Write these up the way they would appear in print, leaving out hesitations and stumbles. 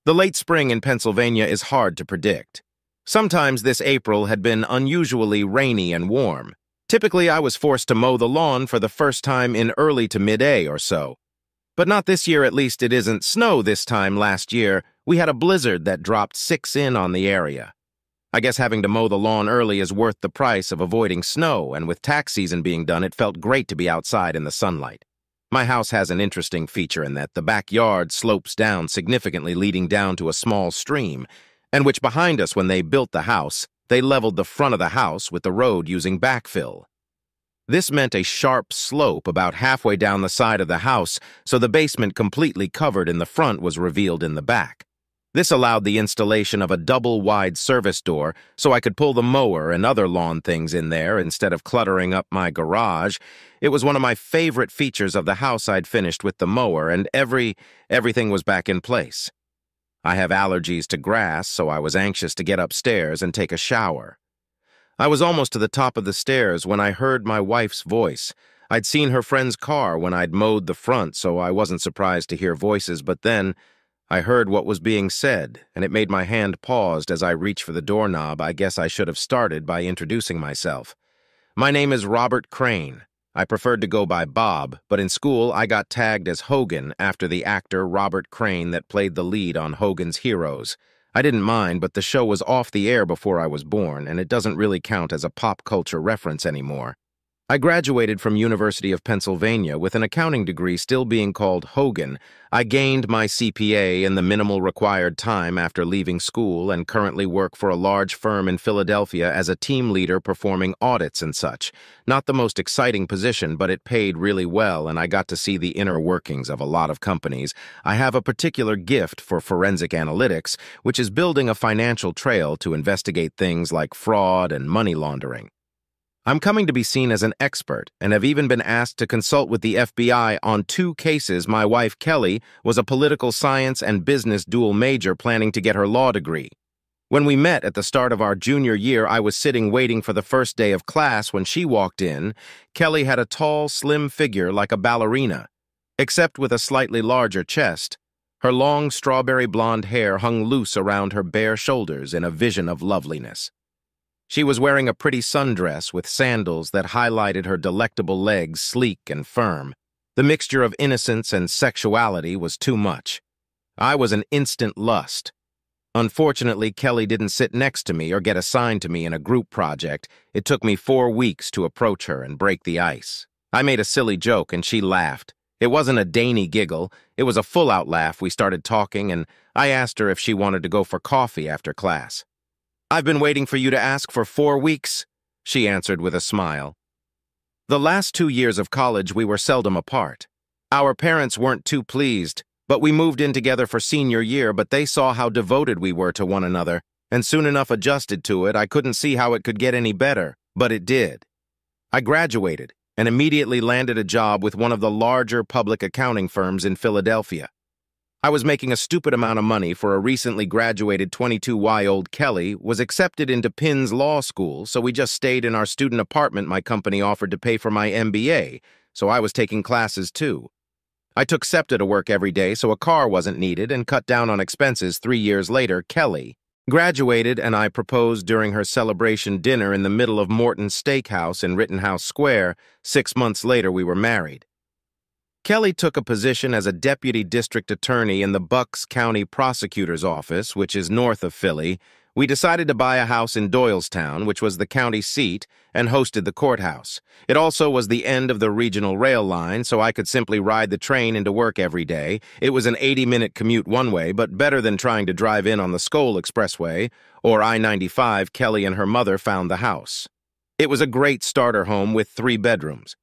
The late spring in Pennsylvania is hard to predict. Sometimes this April had been unusually rainy and warm. Typically, I was forced to mow the lawn for the first time in early to mid-May or so. But not this year, at least it isn't snow this time last year. We had a blizzard that dropped 6 in on the area. I guess having to mow the lawn early is worth the price of avoiding snow, and with tax season being done, it felt great to be outside in the sunlight. My house has an interesting feature in that the backyard slopes down significantly, leading down to a small stream, and which behind us, when they built the house, they leveled the front of the house with the road using backfill. This meant a sharp slope about halfway down the side of the house, so the basement completely covered in the front was revealed in the back. This allowed the installation of a double-wide service door so I could pull the mower and other lawn things in there instead of cluttering up my garage. It was one of my favorite features of the house I'd finished with the mower, and everything was back in place. I have allergies to grass, so I was anxious to get upstairs and take a shower. I was almost to the top of the stairs when I heard my wife's voice. I'd seen her friend's car when I'd mowed the front, so I wasn't surprised to hear voices, but then I heard what was being said, and it made my hand paused as I reached for the doorknob. I guess I should have started by introducing myself. My name is Robert Crane. I preferred to go by Bob, but in school I got tagged as Hogan after the actor Robert Crane that played the lead on Hogan's Heroes. I didn't mind, but the show was off the air before I was born, and it doesn't really count as a pop culture reference anymore. I graduated from University of Pennsylvania with an accounting degree still being called Hogan. I gained my CPA in the minimal required time after leaving school and currently work for a large firm in Philadelphia as a team leader performing audits and such. Not the most exciting position, but it paid really well, and I got to see the inner workings of a lot of companies. I have a particular gift for forensic analytics, which is building a financial trail to investigate things like fraud and money laundering. I'm coming to be seen as an expert and have even been asked to consult with the FBI on 2 cases. My wife, Kelly, was a political science and business dual major planning to get her law degree. When we met at the start of our junior year, I was sitting waiting for the first day of class when she walked in. Kelly had a tall, slim figure like a ballerina, except with a slightly larger chest. Her long, strawberry blonde hair hung loose around her bare shoulders in a vision of loveliness. She was wearing a pretty sundress with sandals that highlighted her delectable legs, sleek and firm. The mixture of innocence and sexuality was too much. I was an instant lust. Unfortunately, Kelly didn't sit next to me or get assigned to me in a group project. It took me 4 weeks to approach her and break the ice. I made a silly joke and she laughed. It wasn't a dainty giggle. It was a full-out laugh. We started talking and I asked her if she wanted to go for coffee after class. "I've been waiting for you to ask for 4 weeks," she answered with a smile. The last 2 years of college we were seldom apart. Our parents weren't too pleased, but we moved in together for senior year, but they saw how devoted we were to one another, and soon enough adjusted to it. I couldn't see how it could get any better, but it did. I graduated and immediately landed a job with one of the larger public accounting firms in Philadelphia. I was making a stupid amount of money for a recently graduated 22-year-old. Kelly was accepted into Penn's law school, so we just stayed in our student apartment. My company offered to pay for my MBA, so I was taking classes too. I took SEPTA to work every day, so a car wasn't needed, and cut down on expenses. 3 years later, Kelly graduated, and I proposed during her celebration dinner in the middle of Morton's Steakhouse in Rittenhouse Square. 6 months later, we were married. Kelly took a position as a deputy district attorney in the Bucks County Prosecutor's Office, which is north of Philly. We decided to buy a house in Doylestown, which was the county seat, and hosted the courthouse. It also was the end of the regional rail line, so I could simply ride the train into work every day. It was an 80-minute commute one way, but better than trying to drive in on the Skoll Expressway or I-95. Kelly and her mother found the house. It was a great starter home with 3 bedrooms.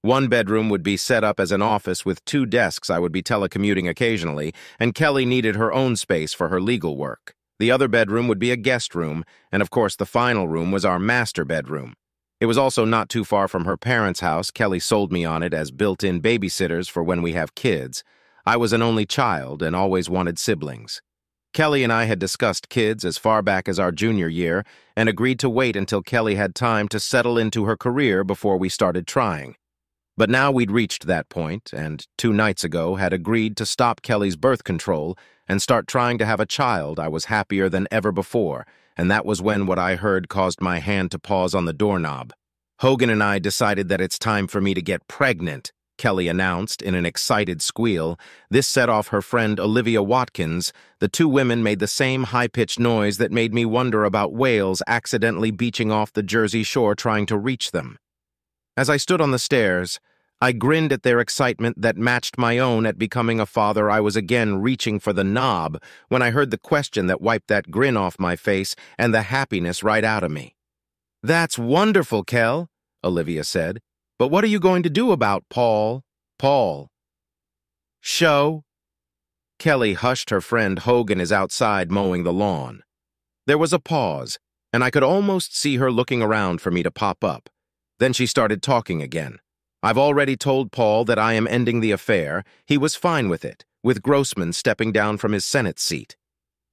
One bedroom would be set up as an office with 2 desks. I would be telecommuting occasionally, and Kelly needed her own space for her legal work. The other bedroom would be a guest room, and of course the final room was our master bedroom. It was also not too far from her parents' house. Kelly sold me on it as built-in babysitters for when we have kids. I was an only child and always wanted siblings. Kelly and I had discussed kids as far back as our junior year and agreed to wait until Kelly had time to settle into her career before we started trying. But now we'd reached that point, and 2 nights ago had agreed to stop Kelly's birth control and start trying to have a child, I was happier than ever before, and that was when what I heard caused my hand to pause on the doorknob. Hogan and I decided that it's time for me to get pregnant, Kelly announced in an excited squeal. This set off her friend Olivia Watkins. The two women made the same high-pitched noise that made me wonder about whales accidentally beaching off the Jersey shore trying to reach them. As I stood on the stairs, I grinned at their excitement that matched my own at becoming a father. I was again reaching for the knob when I heard the question that wiped that grin off my face and the happiness right out of me. "That's wonderful, Kel," Olivia said. "But what are you going to do about Paul?" "Paul." "Show." Kelly hushed her friend. Hogan is outside mowing the lawn. There was a pause, and I could almost see her looking around for me to pop up. Then she started talking again. "I've already told Paul that I am ending the affair. He was fine with it, with Grossman stepping down from his Senate seat.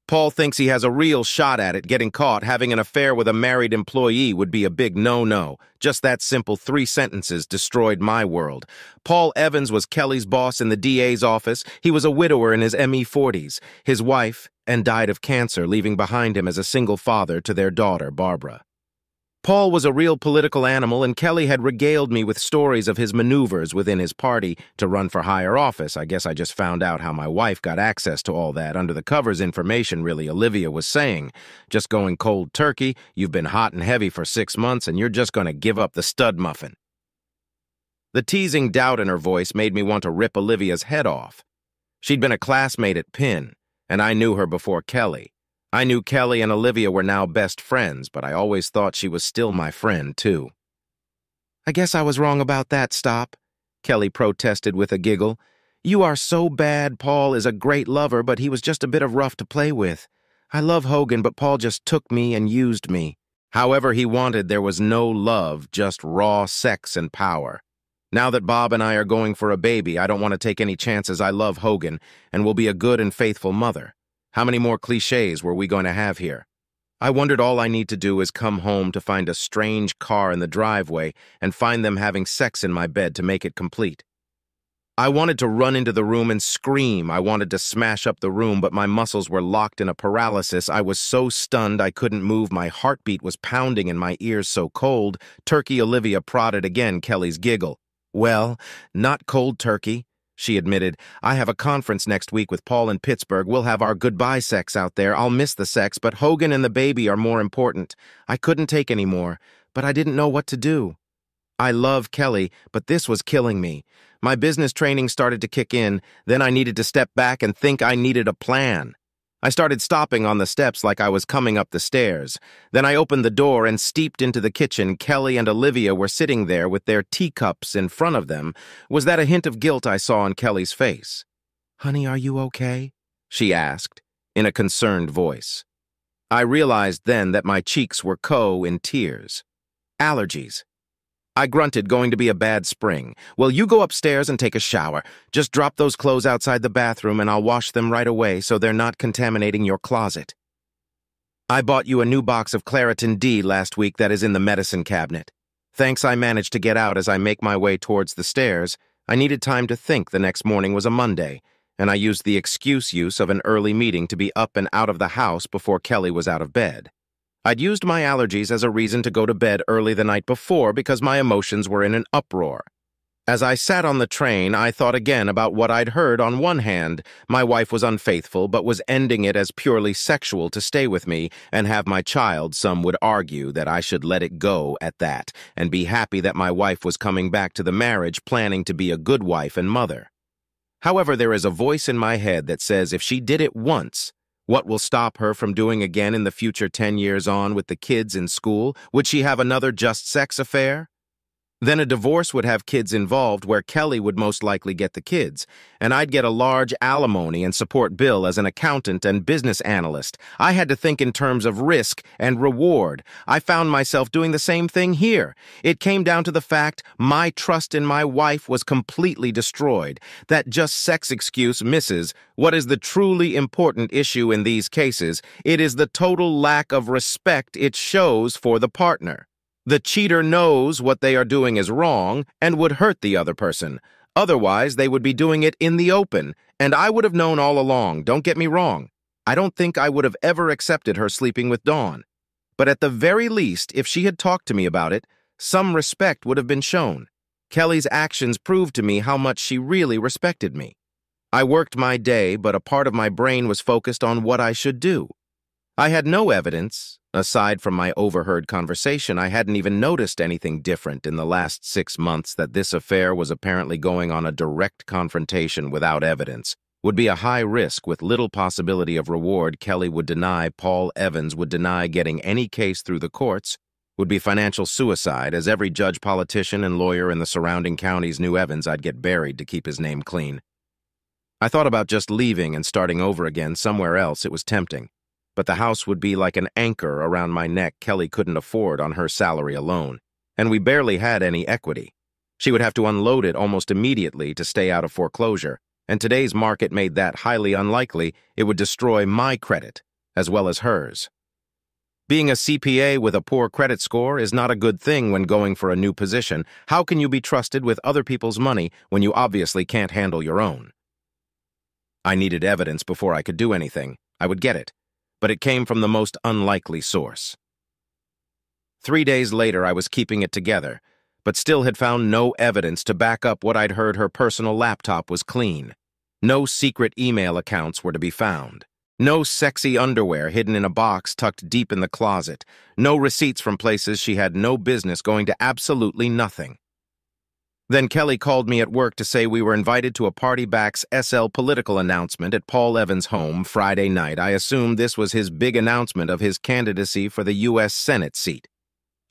Paul thinks he has a real shot at it. Getting caught having an affair with a married employee would be a big no-no. Just that simple 3 sentences destroyed my world. Paul Evans was Kelly's boss in the DA's office. He was a widower in his ME40s. His wife, and died of cancer, leaving behind him as a single father to their daughter, Barbara. Paul was a real political animal, and Kelly had regaled me with stories of his maneuvers within his party to run for higher office. I guess I just found out how my wife got access to all that under the covers information, really, Olivia was saying. Just going cold turkey, you've been hot and heavy for 6 months, and you're just going to give up the stud muffin. The teasing doubt in her voice made me want to rip Olivia's head off. She'd been a classmate at Penn, and I knew her before Kelly. I knew Kelly and Olivia were now best friends, but I always thought she was still my friend, too. "I guess I was wrong about that, Stop," Kelly protested with a giggle. "You are so bad. Paul is a great lover, but he was just a bit of rough to play with. I love Hogan, but Paul just took me and used me. However he wanted, there was no love, just raw sex and power. Now that Bob and I are going for a baby, I don't want to take any chances. I love Hogan and will be a good and faithful mother. How many more cliches were we going to have here? I wondered all I need to do is come home to find a strange car in the driveway and find them having sex in my bed to make it complete. I wanted to run into the room and scream. I wanted to smash up the room, but my muscles were locked in a paralysis. I was so stunned I couldn't move. My heartbeat was pounding and my ears so cold. Turkey Olivia prodded again, Kelly's giggle. "Well, not cold turkey," she admitted. "I have a conference next week with Paul in Pittsburgh. We'll have our goodbye sex out there. I'll miss the sex, but Hogan and the baby are more important. I couldn't take any more, but I didn't know what to do. I love Kelly, but this was killing me. My business training started to kick in. Then I needed to step back and think. I needed a plan. I started stopping on the steps like I was coming up the stairs. Then I opened the door and stepped into the kitchen. Kelly and Olivia were sitting there with their teacups in front of them. Was that a hint of guilt I saw on Kelly's face? "Honey, are you okay?" she asked, in a concerned voice. I realized then that my cheeks were in tears. Allergies. I grunted, going to be a bad spring. "Well, you go upstairs and take a shower. Just drop those clothes outside the bathroom and I'll wash them right away so they're not contaminating your closet. I bought you a new box of Claritin D last week that is in the medicine cabinet. Thanks, I managed to get out as I make my way towards the stairs. I needed time to think. The next morning was a Monday, and I used the excuse of an early meeting to be up and out of the house before Kelly was out of bed. I'd used my allergies as a reason to go to bed early the night before because my emotions were in an uproar. As I sat on the train, I thought again about what I'd heard. On one hand, my wife was unfaithful, but was ending it as purely sexual to stay with me and have my child. Some would argue that I should let it go at that and be happy that my wife was coming back to the marriage, planning to be a good wife and mother. However, there is a voice in my head that says if she did it once, what will stop her from doing again in the future 10 years on with the kids in school? Would she have another just sex affair? Then a divorce would have kids involved where Kelly would most likely get the kids, and I'd get a large alimony and support bill as an accountant and business analyst. I had to think in terms of risk and reward. I found myself doing the same thing here. It came down to the fact my trust in my wife was completely destroyed. That just sex excuse misses what is the truly important issue in these cases. It is the total lack of respect it shows for the partner. The cheater knows what they are doing is wrong and would hurt the other person. Otherwise, they would be doing it in the open, And I would have known all along, don't get me wrong. I don't think I would have ever accepted her sleeping with Dawn. But at the very least, if she had talked to me about it, some respect would have been shown. Kelly's actions proved to me how much she really respected me. I worked my day, but a part of my brain was focused on what I should do. I had no evidence. Aside from my overheard conversation, I hadn't even noticed anything different in the last 6 months. That this affair was apparently going on a direct confrontation without evidence would be a high risk with little possibility of reward. Kelly would deny, Paul Evans would deny getting any case through the courts, would be financial suicide, as every judge, politician, and lawyer in the surrounding counties knew Evans. I'd get buried to keep his name clean. I thought about just leaving and starting over again somewhere else. It was tempting. But the house would be like an anchor around my neck Kelly couldn't afford on her salary alone, and we barely had any equity. She would have to unload it almost immediately to stay out of foreclosure, and today's market made that highly unlikely. It would destroy my credit, as well as hers. Being a CPA with a poor credit score is not a good thing when going for a new position. How can you be trusted with other people's money when you obviously can't handle your own? I needed evidence before I could do anything. I would get it, but it came from the most unlikely source. 3 days later, I was keeping it together, but still had found no evidence to back up what I'd heard. Her personal laptop was clean. No secret email accounts were to be found. No sexy underwear hidden in a box tucked deep in the closet. No receipts from places she had no business going to. Absolutely nothing. Then Kelly called me at work to say we were invited to a Party-Backs SL political announcement at Paul Evans' home Friday night. I assumed this was his big announcement of his candidacy for the U.S. Senate seat.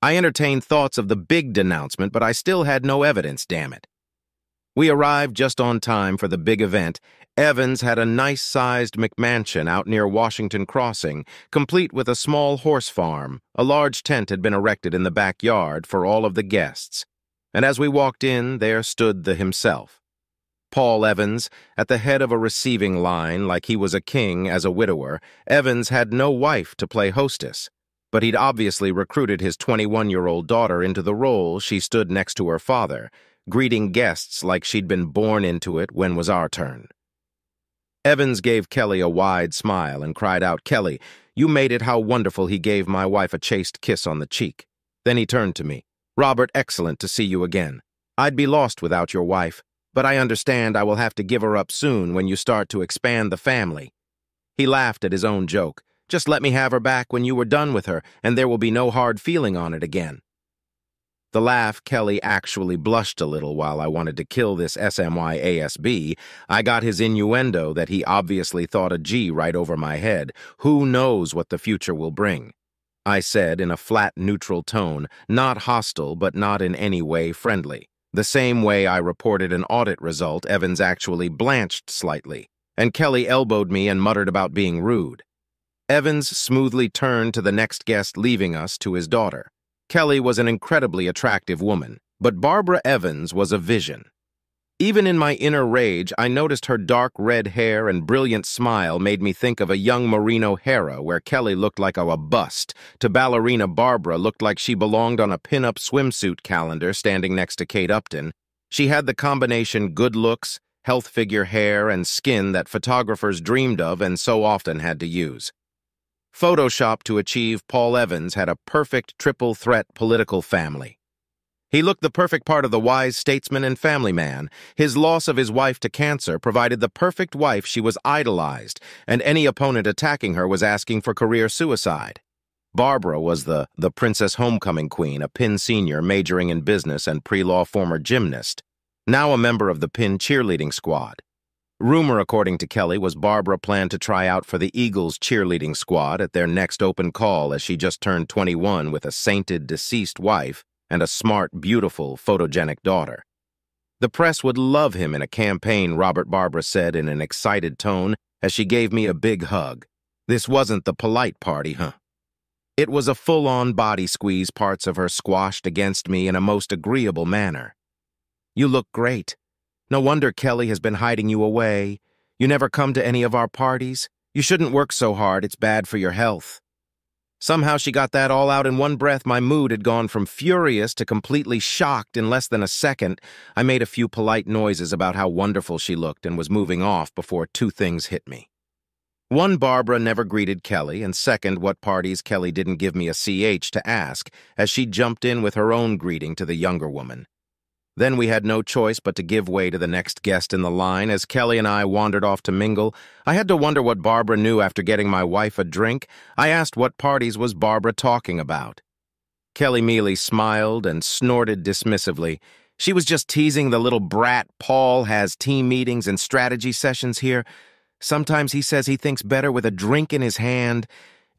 I entertained thoughts of the big denouncement, but I still had no evidence, damn it. We arrived just on time for the big event. Evans had a nice-sized McMansion out near Washington Crossing, complete with a small horse farm. A large tent had been erected in the backyard for all of the guests. And as we walked in, there stood the himself. Paul Evans, at the head of a receiving line like he was a king as a widower. Evans had no wife to play hostess, but he'd obviously recruited his 21-year-old daughter into the role. She stood next to her father, greeting guests like she'd been born into it when was our turn. Evans gave Kelly a wide smile and cried out, "Kelly, you made it. How wonderful." He gave my wife a chaste kiss on the cheek. Then he turned to me. "Robert, excellent to see you again. I'd be lost without your wife, but I understand I will have to give her up soon when you start to expand the family." He laughed at his own joke. "Just let me have her back when you were done with her, and there will be no hard feeling on it again." The laugh, Kelly actually blushed a little. While I wanted to kill this SMYASB, I got his innuendo that he obviously thought a G right over my head. Who knows what the future will bring? I said in a flat, neutral tone, not hostile, but not in any way friendly. The same way I reported an audit result, Evans actually blanched slightly, and Kelly elbowed me and muttered about being rude. Evans smoothly turned to the next guest, leaving us to his daughter. Kelly was an incredibly attractive woman, but Barbara Evans was a vision. Even in my inner rage, I noticed her dark red hair and brilliant smile made me think of a young Maureen O'Hara, where Kelly looked like a bust, to ballerina Barbara looked like she belonged on a pin-up swimsuit calendar standing next to Kate Upton. She had the combination good looks, health figure hair, and skin that photographers dreamed of and so often had to use. Photoshop to achieve. Paul Evans had a perfect triple-threat political family. He looked the perfect part of the wise statesman and family man. His loss of his wife to cancer provided the perfect wife. She was idolized, and any opponent attacking her was asking for career suicide. Barbara was the Princess Homecoming Queen, a Penn senior majoring in business and pre-law former gymnast, now a member of the Penn cheerleading squad. Rumor, according to Kelly, was Barbara planned to try out for the Eagles cheerleading squad at their next open call, as she just turned 21 with a sainted deceased wife and a smart, beautiful, photogenic daughter. The press would love him in a campaign, Barbara said in an excited tone as she gave me a big hug. This wasn't the polite party, huh? It was a full-on body squeeze, parts of her squashed against me in a most agreeable manner. "You look great. No wonder Kelly has been hiding you away. You never come to any of our parties. You shouldn't work so hard. It's bad for your health." Somehow she got that all out in one breath. My mood had gone from furious to completely shocked in less than a second. I made a few polite noises about how wonderful she looked and was moving off before two things hit me. One, Barbara never greeted Kelly, and second, what parties Kelly didn't give me a CH to ask, as she jumped in with her own greeting to the younger woman. Then we had no choice but to give way to the next guest in the line. As Kelly and I wandered off to mingle, I had to wonder what Barbara knew after getting my wife a drink. I asked what parties was Barbara talking about. Kelly Mealy smiled and snorted dismissively. She was just teasing the little brat. Paul has team meetings and strategy sessions here. Sometimes he says he thinks better with a drink in his hand,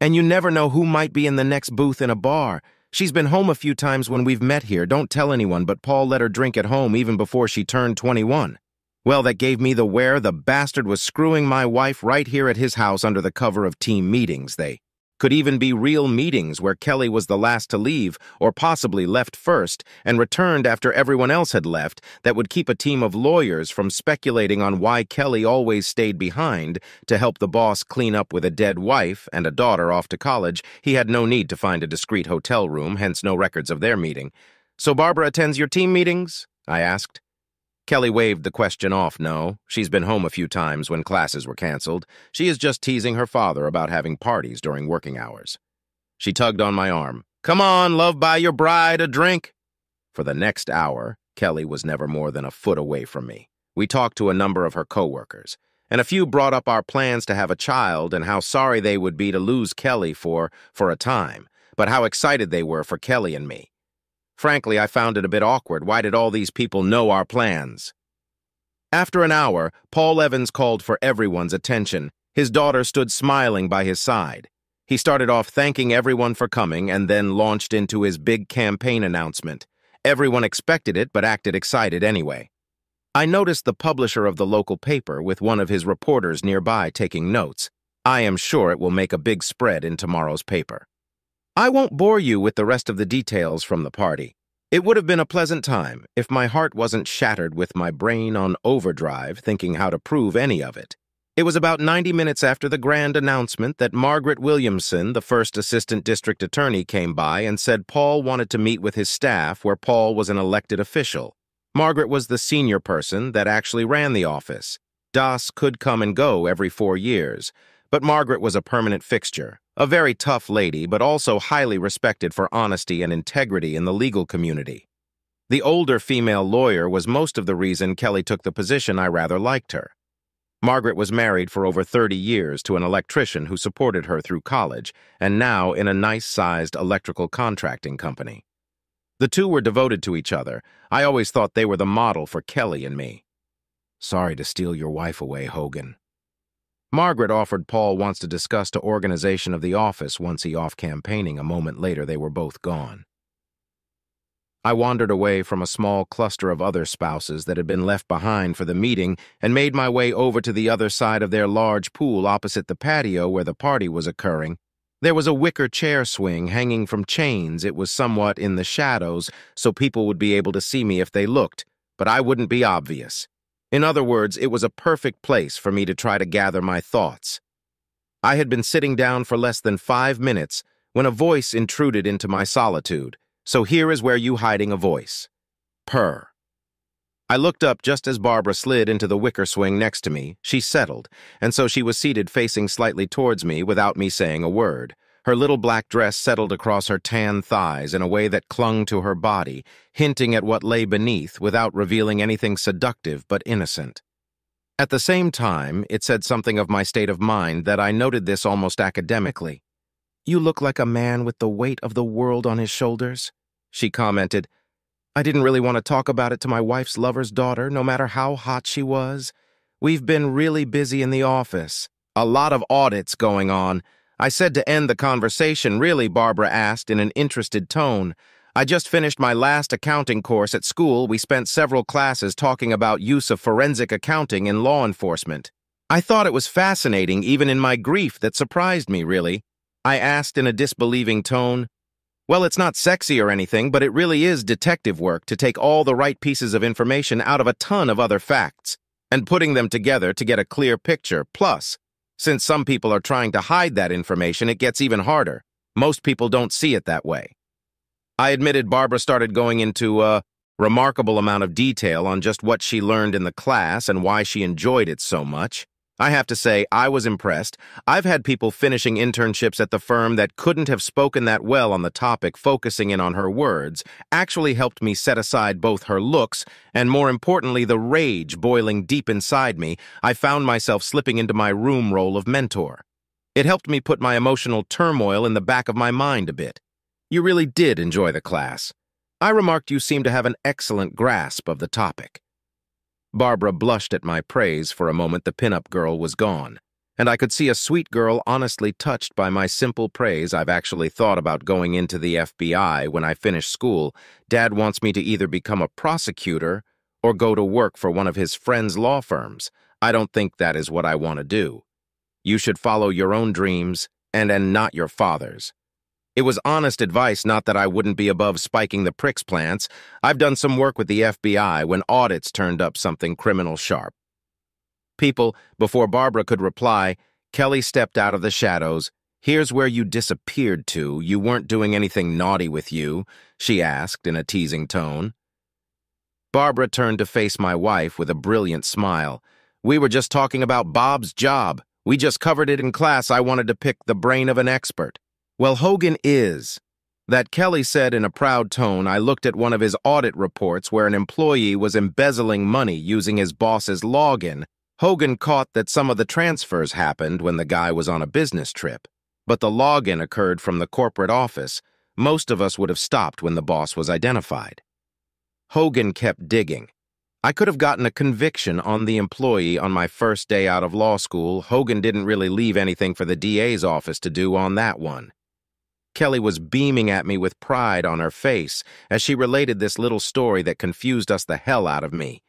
and you never know who might be in the next booth in a bar. She's been home a few times when we've met here. Don't tell anyone, but Paul let her drink at home even before she turned 21. Well, that gave me the where. The bastard was screwing my wife right here at his house under the cover of team meetings. They could even be real meetings where Kelly was the last to leave, or possibly left first, and returned after everyone else had left, that would keep a team of lawyers from speculating on why Kelly always stayed behind to help the boss clean up with a dead wife and a daughter off to college. He had no need to find a discreet hotel room, hence no records of their meeting. "So Barbara attends your team meetings?" I asked. Kelly waved the question off. "No, she's been home a few times when classes were canceled. She is just teasing her father about having parties during working hours." She tugged on my arm. "Come on, love, buy your bride a drink." For the next hour, Kelly was never more than a foot away from me. We talked to a number of her coworkers, and a few brought up our plans to have a child and how sorry they would be to lose Kelly for a time, but how excited they were for Kelly and me. Frankly, I found it a bit awkward. Why did all these people know our plans? After an hour, Paul Evans called for everyone's attention. His daughter stood smiling by his side. He started off thanking everyone for coming and then launched into his big campaign announcement. Everyone expected it, but acted excited anyway. I noticed the publisher of the local paper with one of his reporters nearby taking notes. I am sure it will make a big spread in tomorrow's paper. I won't bore you with the rest of the details from the party. It would have been a pleasant time if my heart wasn't shattered with my brain on overdrive thinking how to prove any of it. It was about 90 minutes after the grand announcement that Margaret Williamson, the first assistant district attorney, came by and said Paul wanted to meet with his staff where Paul was an elected official. Margaret was the senior person that actually ran the office. Das could come and go every 4 years, but Margaret was a permanent fixture. A very tough lady, but also highly respected for honesty and integrity in the legal community. The older female lawyer was most of the reason Kelly took the position. I rather liked her. Margaret was married for over 30 years to an electrician who supported her through college, and now in a nice-sized electrical contracting company. The two were devoted to each other. I always thought they were the model for Kelly and me. "Sorry to steal your wife away, Hogan." Margaret offered Paul wants to discuss the organization of the office once he off campaigning. A moment later, they were both gone. I wandered away from a small cluster of other spouses that had been left behind for the meeting and made my way over to the other side of their large pool opposite the patio where the party was occurring. There was a wicker chair swing hanging from chains. It was somewhat in the shadows, so people would be able to see me if they looked, but I wouldn't be obvious. In other words, it was a perfect place for me to try to gather my thoughts. I had been sitting down for less than 5 minutes when a voice intruded into my solitude. So here is where you hiding a voice. Purr. I looked up just as Barbara slid into the wicker swing next to me. She settled, and so she was seated facing slightly towards me without me saying a word. Her little black dress settled across her tan thighs in a way that clung to her body, hinting at what lay beneath without revealing anything seductive but innocent. At the same time, it said something of my state of mind that I noted this almost academically. "You look like a man with the weight of the world on his shoulders," she commented. I didn't really want to talk about it to my wife's lover's daughter, no matter how hot she was. We've been really busy in the office. A lot of audits going on. I said to end the conversation. "Really?" Barbara asked in an interested tone. "I just finished my last accounting course at school. We spent several classes talking about use of forensic accounting in law enforcement. I thought it was fascinating, even in my grief that surprised me, really." I asked in a disbelieving tone. "Well, it's not sexy or anything, but it really is detective work to take all the right pieces of information out of a ton of other facts and putting them together to get a clear picture. Plus, since some people are trying to hide that information, it gets even harder. Most people don't see it that way. I admitted Barbara started going into a remarkable amount of detail on just what she learned in the class and why she enjoyed it so much. I have to say, I was impressed. I've had people finishing internships at the firm that couldn't have spoken that well on the topic. Focusing in on her words actually helped me set aside both her looks and, more importantly, the rage boiling deep inside me. I found myself slipping into my room role of mentor. It helped me put my emotional turmoil in the back of my mind a bit. You really did enjoy the class. I remarked you seem to have an excellent grasp of the topic. Barbara blushed at my praise. For a moment the pinup girl was gone, and I could see a sweet girl honestly touched by my simple praise. I've actually thought about going into the FBI when I finish school. Dad wants me to either become a prosecutor or go to work for one of his friends' law firms. I don't think that is what I want to do. You should follow your own dreams and not your father's. It was honest advice, not that I wouldn't be above spiking the pricks plants. I've done some work with the FBI when audits turned up something criminal sharp. Before Barbara could reply, Kelly stepped out of the shadows. "Here's where you disappeared to. You weren't doing anything naughty with you?" she asked in a teasing tone. Barbara turned to face my wife with a brilliant smile. "We were just talking about Bob's job. We just covered it in class. I wanted to pick the brain of an expert." "Well, Hogan is." That Kelly said in a proud tone. I looked at one of his audit reports where an employee was embezzling money using his boss's login. Hogan caught that some of the transfers happened when the guy was on a business trip, but the login occurred from the corporate office. Most of us would have stopped when the boss was identified. Hogan kept digging. I could have gotten a conviction on the employee on my first day out of law school. Hogan didn't really leave anything for the DA's office to do on that one. Kelly was beaming at me with pride on her face as she related this little story that confused us the hell out of me.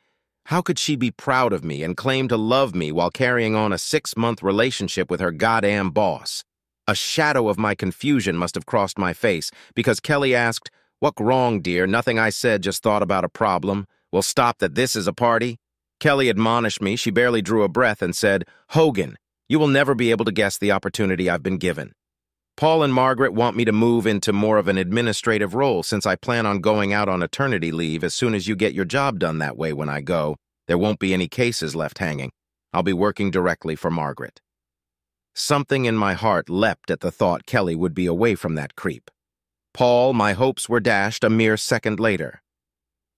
How could she be proud of me and claim to love me while carrying on a 6-month relationship with her goddamn boss? A shadow of my confusion must have crossed my face because Kelly asked, "What wrong, dear? Nothing I said, just thought about a problem. Well, stop that. This is a party." Kelly admonished me. She barely drew a breath and said, "Hogan, you will never be able to guess the opportunity I've been given. Paul and Margaret want me to move into more of an administrative role since I plan on going out on maternity leave as soon as you get your job done. That way when I go, there won't be any cases left hanging. I'll be working directly for Margaret." Something in my heart leapt at the thought Kelly would be away from that creep. Paul, my hopes were dashed a mere second later.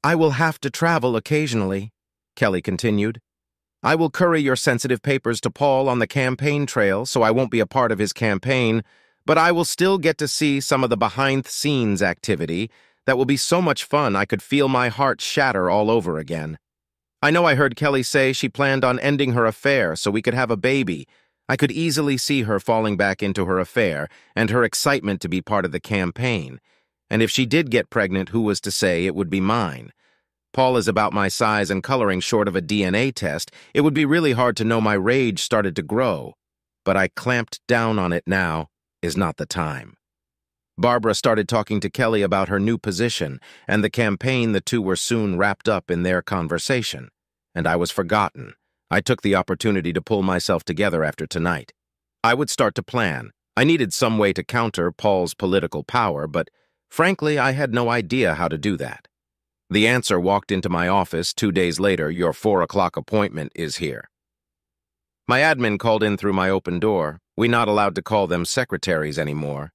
"I will have to travel occasionally," Kelly continued. "I will curry your sensitive papers to Paul on the campaign trail, so I won't be a part of his campaign, but I will still get to see some of the behind-the-scenes activity. That will be so much fun I could feel my heart shatter all over again. I know I heard Kelly say she planned on ending her affair so we could have a baby. I could easily see her falling back into her affair and her excitement to be part of the campaign. And if she did get pregnant, who was to say it would be mine? Paul is about my size and coloring short of a DNA test. It would be really hard to know. My rage started to grow, but I clamped down on it. Now is not the time. Barbara started talking to Kelly about her new position and the campaign. The two were soon wrapped up in their conversation, and I was forgotten. I took the opportunity to pull myself together after tonight. I would start to plan. I needed some way to counter Paul's political power, but frankly, I had no idea how to do that. The answer walked into my office 2 days later. "Your 4 o'clock appointment is here." My admin called in through my open door. We're not allowed to call them secretaries anymore.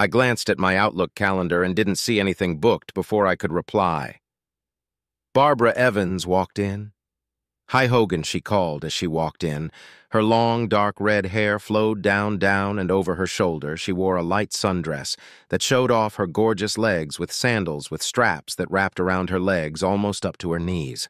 I glanced at my Outlook calendar and didn't see anything booked before I could reply. Barbara Evans walked in. "Hi, Hogan," she called as she walked in. Her long, dark red hair flowed down and over her shoulder. She wore a light sundress that showed off her gorgeous legs with sandals with straps that wrapped around her legs almost up to her knees.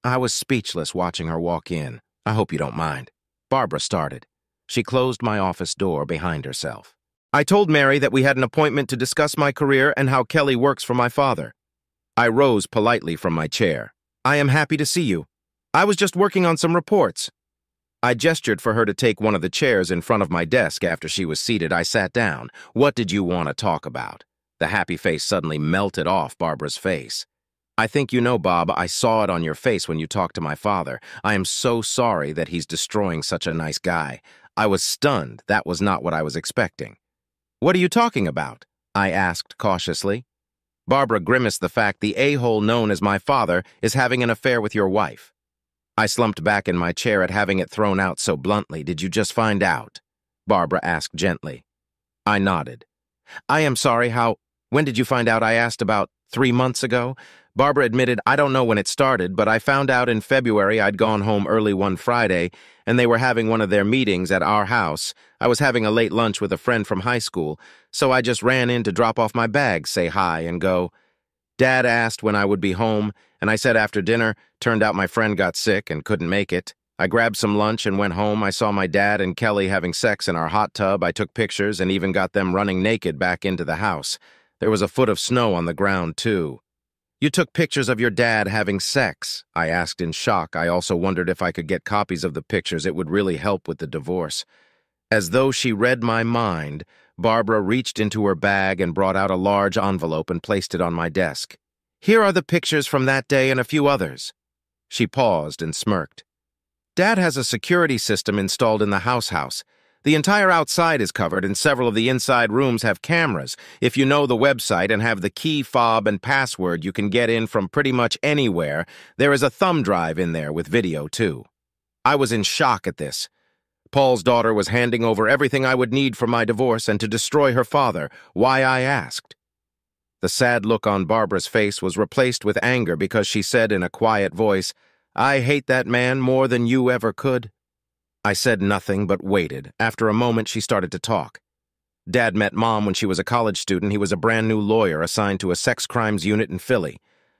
I was speechless watching her walk in. "I hope you don't mind." Barbara started. She closed my office door behind herself. "I told Mary that we had an appointment to discuss my career and how Kelly works for my father." I rose politely from my chair. "I am happy to see you. I was just working on some reports." I gestured for her to take one of the chairs in front of my desk. After she was seated, I sat down. "What did you want to talk about?" The happy face suddenly melted off Barbara's face. "I think you know, Bob, I saw it on your face when you talked to my father. I am so sorry that he's destroying such a nice guy. I was stunned. That was not what I was expecting." What are you talking about? I asked cautiously. Barbara grimaced the fact the a-hole known as my father is having an affair with your wife. I slumped back in my chair at having it thrown out so bluntly. Did you just find out? Barbara asked gently. I nodded. I am sorry, when did you find out? I asked. About 3 months ago. Barbara admitted, I don't know when it started, but I found out in February. I'd gone home early one Friday, and they were having one of their meetings at our house. I was having a late lunch with a friend from high school, so I just ran in to drop off my bags, say hi, and go. Dad asked when I would be home, and I said after dinner. Turned out my friend got sick and couldn't make it. I grabbed some lunch and went home. I saw my dad and Kelly having sex in our hot tub. I took pictures and even got them running naked back into the house. There was a foot of snow on the ground, too. You took pictures of your dad having sex? I asked in shock. I also wondered if I could get copies of the pictures. It would really help with the divorce. As though she read my mind, Barbara reached into her bag and brought out a large envelope and placed it on my desk. Here are the pictures from that day and a few others. She paused and smirked. Dad has a security system installed in the house. The entire outside is covered and several of the inside rooms have cameras. If you know the website and have the key fob and password, you can get in from pretty much anywhere. There is a thumb drive in there with video, too. I was in shock at this. Paul's daughter was handing over everything I would need for my divorce and to destroy her father. Why, I asked. The sad look on Barbara's face was replaced with anger because she said in a quiet voice, I hate that man more than you ever could. I said nothing but waited. After a moment, she started to talk. Dad met Mom when she was a college student. He was a brand new lawyer assigned to a sex crimes unit in Philly.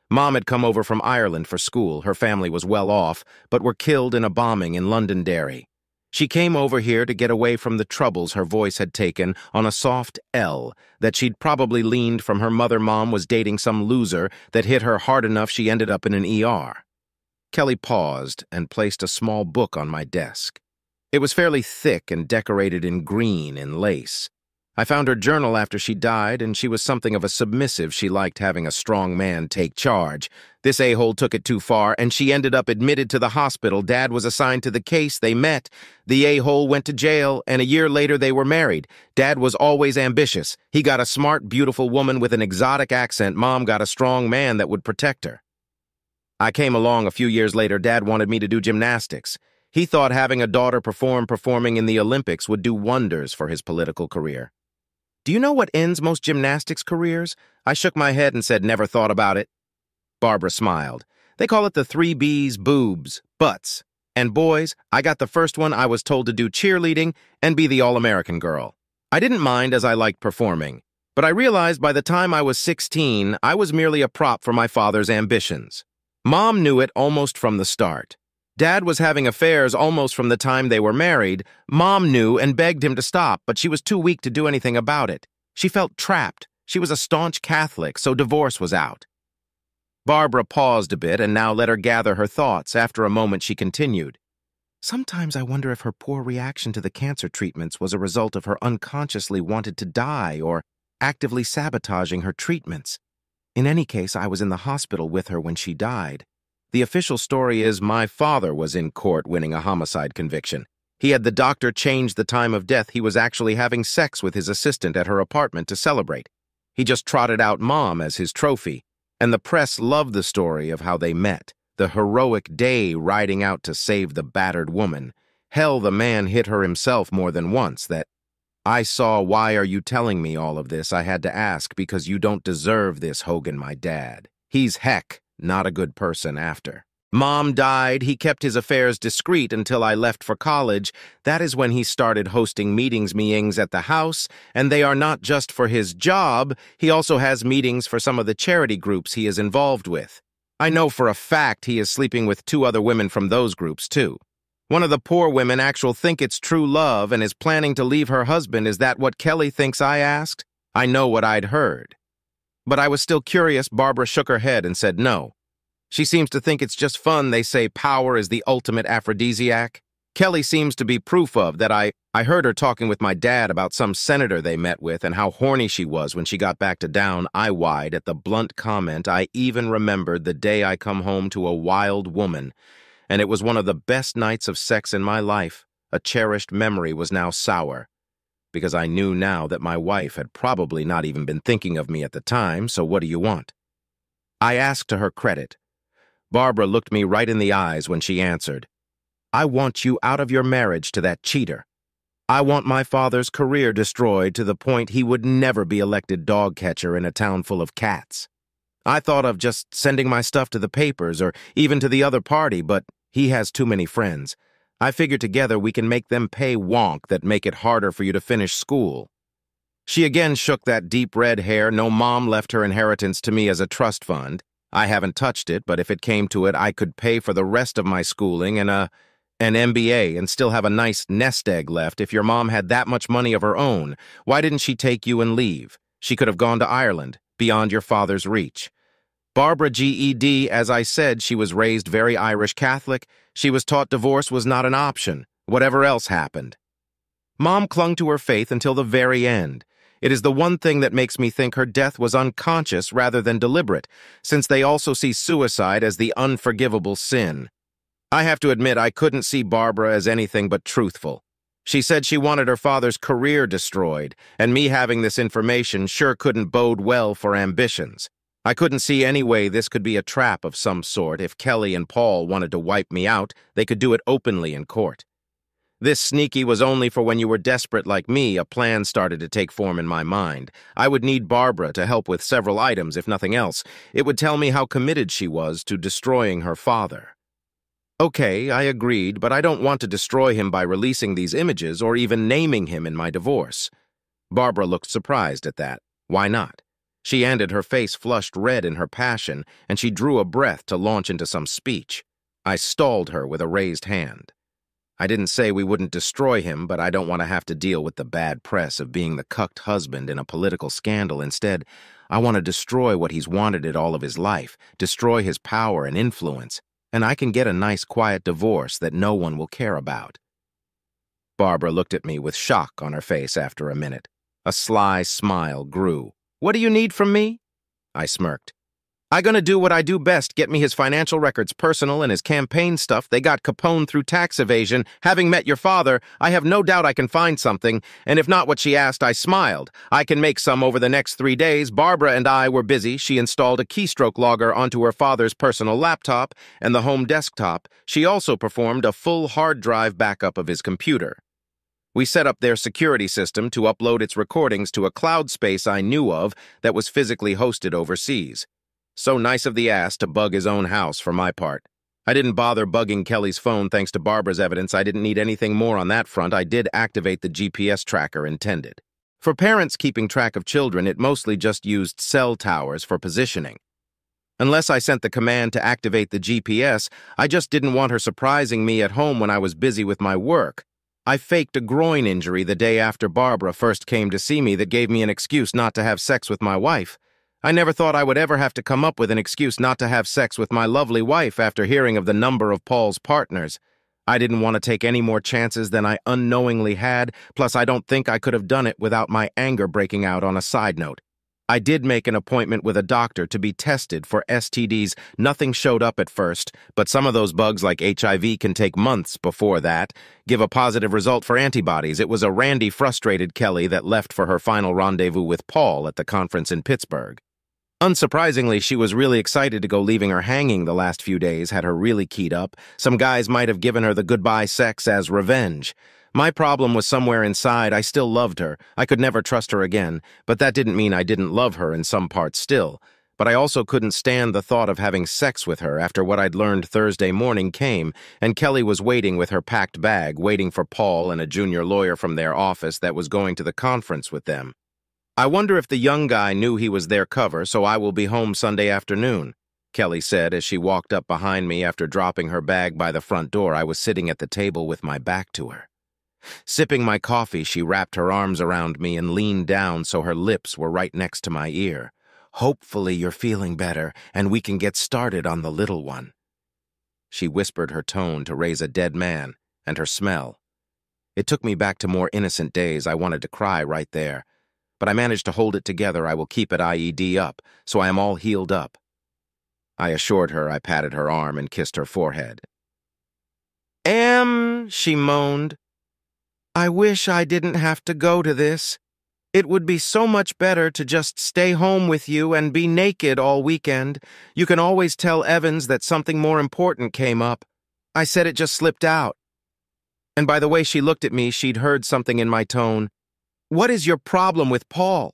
Mom had come over from Ireland for school. Her family was well off, but were killed in a bombing in Londonderry. She came over here to get away from the troubles her voice had taken on a soft L that she'd probably leaned from her mother. Mom was dating some loser that hit her hard enough she ended up in an ER. Kelly paused and placed a small book on my desk. It was fairly thick and decorated in green and lace. I found her journal after she died, and she was something of a submissive. She liked having a strong man take charge. This a-hole took it too far, and she ended up admitted to the hospital. Dad was assigned to the case. They met. The a-hole went to jail, and a year later they were married. Dad was always ambitious. He got a smart, beautiful woman with an exotic accent. Mom got a strong man that would protect her. I came along a few years later. Dad wanted me to do gymnastics. He thought having a daughter performing in the Olympics would do wonders for his political career. Do you know what ends most gymnastics careers? I shook my head and said, never thought about it. Barbara smiled. They call it the 3 B's, boobs, butts. And boys, I got the first one. I was told to do cheerleading and be the all-American girl. I didn't mind as I liked performing, but I realized by the time I was 16, I was merely a prop for my father's ambitions. Mom knew it almost from the start. Dad was having affairs almost from the time they were married. Mom knew and begged him to stop, but she was too weak to do anything about it. She felt trapped. She was a staunch Catholic, so divorce was out. Barbara paused a bit and now let her gather her thoughts. After a moment, she continued. Sometimes I wonder if her poor reaction to the cancer treatments was a result of her unconsciously wanted to die or actively sabotaging her treatments. In any case, I was in the hospital with her when she died. The official story is my father was in court winning a homicide conviction. He had the doctor change the time of death. He was actually having sex with his assistant at her apartment to celebrate. He just trotted out Mom as his trophy, and the press loved the story of how they met, the heroic day riding out to save the battered woman. Hell, the man hit her himself more than once. That I saw. Why are you telling me all of this? I had to ask. Because you don't deserve this, Hogan, my dad. He's heck. Not a good person after. Mom died. He kept his affairs discreet until I left for college. That is when he started hosting meetings at the house, and they are not just for his job. He also has meetings for some of the charity groups he is involved with. I know for a fact he is sleeping with 2 other women from those groups, too. One of the poor women actually think it's true love and is planning to leave her husband. Is that what Kelly thinks? I asked. I know what I'd heard. But I was still curious. Barbara shook her head and said no. She seems to think it's just fun. They say power is the ultimate aphrodisiac. Kelly seems to be proof of that. I heard her talking with my dad about some senator they met with and how horny she was when she got back to town. I whined at the blunt comment. I even remembered the day I come home to a wild woman, and it was one of the best nights of sex in my life. A cherished memory was now sour, because I knew now that my wife had probably not even been thinking of me at the time, so what do you want? I asked to her credit. Barbara looked me right in the eyes when she answered, I want you out of your marriage to that cheater. I want my father's career destroyed to the point he would never be elected dog catcher in a town full of cats. I thought of just sending my stuff to the papers or even to the other party, but he has too many friends. I figured together we can make them pay wonk that make it harder for you to finish school. She again shook that deep red hair. No, mom left her inheritance to me as a trust fund. I haven't touched it, but if it came to it, I could pay for the rest of my schooling and an MBA and still have a nice nest egg left if your mom had that much money of her own. Why didn't she take you and leave? She could have gone to Ireland, beyond your father's reach. Barbara GED, as I said, she was raised very Irish Catholic. She was taught divorce was not an option, whatever else happened. Mom clung to her faith until the very end. It is the one thing that makes me think her death was unconscious rather than deliberate, since they also see suicide as the unforgivable sin. I have to admit I couldn't see Barbara as anything but truthful. She said she wanted her father's career destroyed, and me having this information sure couldn't bode well for ambitions. I couldn't see any way this could be a trap of some sort. If Kelly and Paul wanted to wipe me out, they could do it openly in court. This sneaky was only for when you were desperate like me. A plan started to take form in my mind. I would need Barbara to help with several items, if nothing else. It would tell me how committed she was to destroying her father. Okay, I agreed, but I don't want to destroy him by releasing these images or even naming him in my divorce. Barbara looked surprised at that. Why not? She ended, her face flushed red in her passion, and she drew a breath to launch into some speech. I stalled her with a raised hand. I didn't say we wouldn't destroy him, but I don't want to have to deal with the bad press of being the cucked husband in a political scandal. Instead, I want to destroy what he's wanted it all of his life, destroy his power and influence, and I can get a nice quiet divorce that no one will care about. Barbara looked at me with shock on her face after a minute. A sly smile grew. What do you need from me? I smirked. I gonna do what I do best, get me his financial records, personal and his campaign stuff. They got Capone through tax evasion. Having met your father, I have no doubt I can find something, and if not what she asked, I smiled. I can make some over the next 3 days. Barbara and I were busy. She installed a keystroke logger onto her father's personal laptop and the home desktop. She also performed a full hard drive backup of his computer. We set up their security system to upload its recordings to a cloud space I knew of that was physically hosted overseas. So nice of the ass to bug his own house for my part. I didn't bother bugging Kelly's phone thanks to Barbara's evidence. I didn't need anything more on that front. I did activate the GPS tracker intended. For parents keeping track of children, it mostly just used cell towers for positioning. Unless I sent the command to activate the GPS, I just didn't want her surprising me at home when I was busy with my work. I faked a groin injury the day after Barbara first came to see me that gave me an excuse not to have sex with my wife. I never thought I would ever have to come up with an excuse not to have sex with my lovely wife after hearing of the number of Paul's partners. I didn't want to take any more chances than I unknowingly had, plus I don't think I could have done it without my anger breaking out. On a side note, I did make an appointment with a doctor to be tested for STDs. Nothing showed up at first, but some of those bugs like HIV can take months before that. Give a positive result for antibodies. It was a randy, frustrated Kelly that left for her final rendezvous with Paul at the conference in Pittsburgh. Unsurprisingly, she was really excited to go, leaving her hanging the last few days had her really keyed up. Some guys might have given her the goodbye sex as revenge. My problem was somewhere inside. I still loved her. I could never trust her again, but that didn't mean I didn't love her in some parts still. But I also couldn't stand the thought of having sex with her after what I'd learned Thursday morning came, and Kelly was waiting with her packed bag, waiting for Paul and a junior lawyer from their office that was going to the conference with them. I wonder if the young guy knew he was their cover, so I will be home Sunday afternoon, Kelly said as she walked up behind me after dropping her bag by the front door. I was sitting at the table with my back to her. Sipping my coffee, she wrapped her arms around me and leaned down so her lips were right next to my ear. Hopefully you're feeling better, and we can get started on the little one. She whispered, her tone to raise a dead man, and her smell. It took me back to more innocent days. I wanted to cry right there. But I managed to hold it together. I will keep it IED up, so I am all healed up. I assured her. I patted her arm and kissed her forehead. She moaned. I wish I didn't have to go to this. It would be so much better to just stay home with you and be naked all weekend. You can always tell Evans that something more important came up. I said it just slipped out. And by the way she looked at me, she'd heard something in my tone. What is your problem with Paul?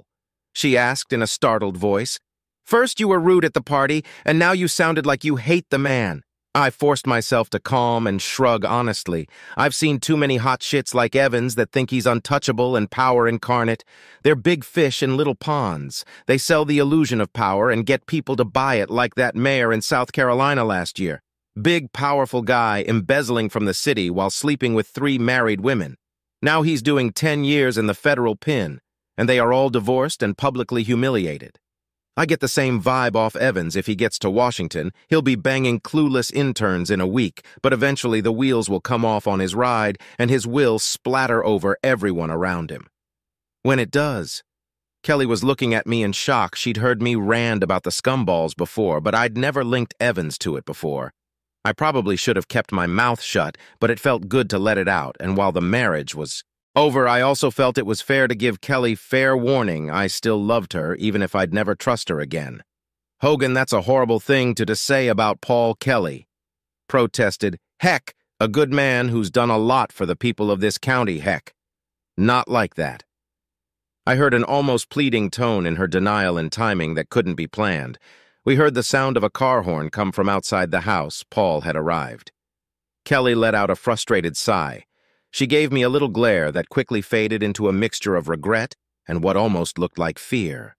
She asked in a startled voice. First you were rude at the party, and now you sounded like you hate the man. I forced myself to calm and shrug honestly. I've seen too many hot shits like Evans that think he's untouchable and power incarnate. They're big fish in little ponds. They sell the illusion of power and get people to buy it like that mayor in South Carolina last year. Big, powerful guy embezzling from the city while sleeping with 3 married women. Now he's doing 10 years in the federal pen, and they are all divorced and publicly humiliated. I get the same vibe off Evans. If he gets to Washington, he'll be banging clueless interns in a week, but eventually the wheels will come off on his ride and his will splatter over everyone around him. When it does, Kelly was looking at me in shock. She'd heard me rant about the scumballs before, but I'd never linked Evans to it before. I probably should have kept my mouth shut, but it felt good to let it out, and while the marriage was over, I also felt it was fair to give Kelly fair warning. I still loved her, even if I'd never trust her again. Hogan, that's a horrible thing to say about Paul Kelly. Protested, heck, a good man who's done a lot for the people of this county, heck. Not like that. I heard an almost pleading tone in her denial and timing that couldn't be planned. We heard the sound of a car horn come from outside the house. Paul had arrived. Kelly let out a frustrated sigh. She gave me a little glare that quickly faded into a mixture of regret and what almost looked like fear.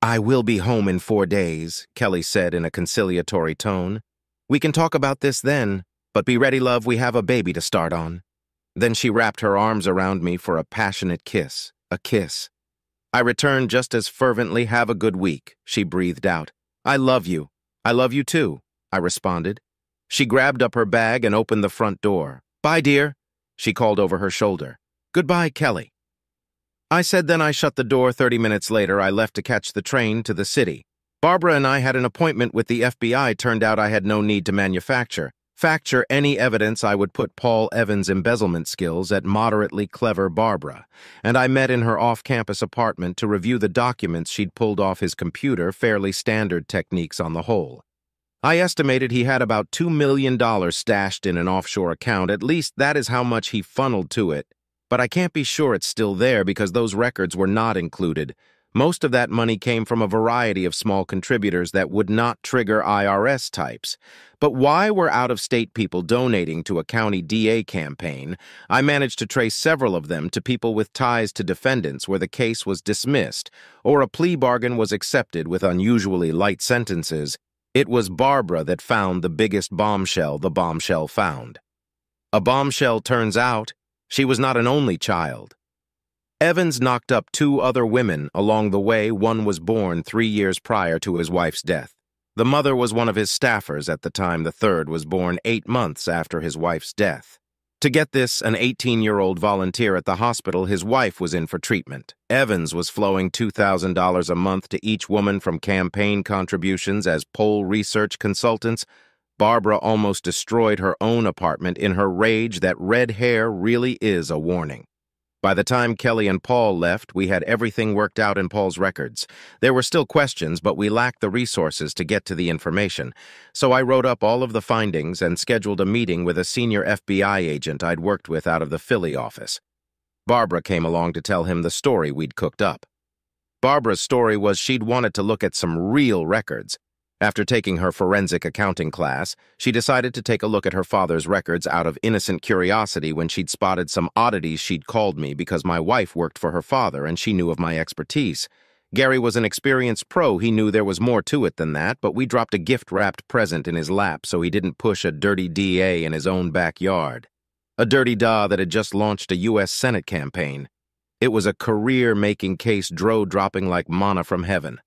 I will be home in 4 days, Kelly said in a conciliatory tone. We can talk about this then, but be ready, love, we have a baby to start on. Then she wrapped her arms around me for a passionate kiss, a kiss. I returned just as fervently. Have a good week, she breathed out. I love you. I love you too, I responded. She grabbed up her bag and opened the front door. Bye, dear, she called over her shoulder. Goodbye, Kelly. I said, then I shut the door. 30 minutes later, I left to catch the train to the city. Barbara and I had an appointment with the FBI. Turned out I had no need to manufacture any evidence. I would put Paul Evans' embezzlement skills at moderately clever Barbara, and I met in her off-campus apartment to review the documents she'd pulled off his computer. Fairly standard techniques on the whole. I estimated he had about $2 million stashed in an offshore account. At least that is how much he funneled to it. But I can't be sure it's still there because those records were not included. Most of that money came from a variety of small contributors that would not trigger IRS types. But why were out-of-state people donating to a county DA campaign? I managed to trace several of them to people with ties to defendants where the case was dismissed or a plea bargain was accepted with unusually light sentences. It was Barbara that found the biggest bombshell the bombshell found. A bombshell, turns out, she was not an only child. Evans knocked up 2 other women along the way. One was born 3 years prior to his wife's death. The mother was one of his staffers at the time. The third was born 8 months after his wife's death. To get this, an 18-year-old volunteer at the hospital, his wife was in for treatment. Evans was flowing $2,000 a month to each woman from campaign contributions as poll research consultants. Barbara almost destroyed her own apartment in her rage that red hair really is a warning. By the time Kelly and Paul left, we had everything worked out in Paul's records. There were still questions, but we lacked the resources to get to the information. So I wrote up all of the findings and scheduled a meeting with a senior FBI agent I'd worked with out of the Philly office. Barbara came along to tell him the story we'd cooked up. Barbara's story was she'd wanted to look at some real records. After taking her forensic accounting class, she decided to take a look at her father's records out of innocent curiosity. When she'd spotted some oddities, she'd called me because my wife worked for her father and she knew of my expertise. Gary was an experienced pro. He knew there was more to it than that, but we dropped a gift-wrapped present in his lap so he didn't push a dirty DA in his own backyard. A dirty DA that had just launched a U.S. Senate campaign. It was a career-making case, dropping like manna from heaven.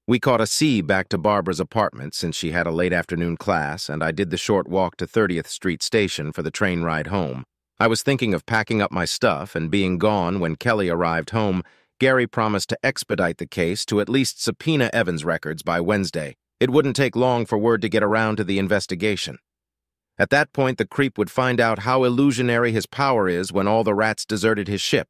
We caught a C back to Barbara's apartment since she had a late afternoon class, and I did the short walk to 30th Street Station for the train ride home. I was thinking of packing up my stuff and being gone when Kelly arrived home. Gary promised to expedite the case to at least subpoena Evans' records by Wednesday. It wouldn't take long for word to get around to the investigation. At that point, the creep would find out how illusionary his power is when all the rats deserted his ship.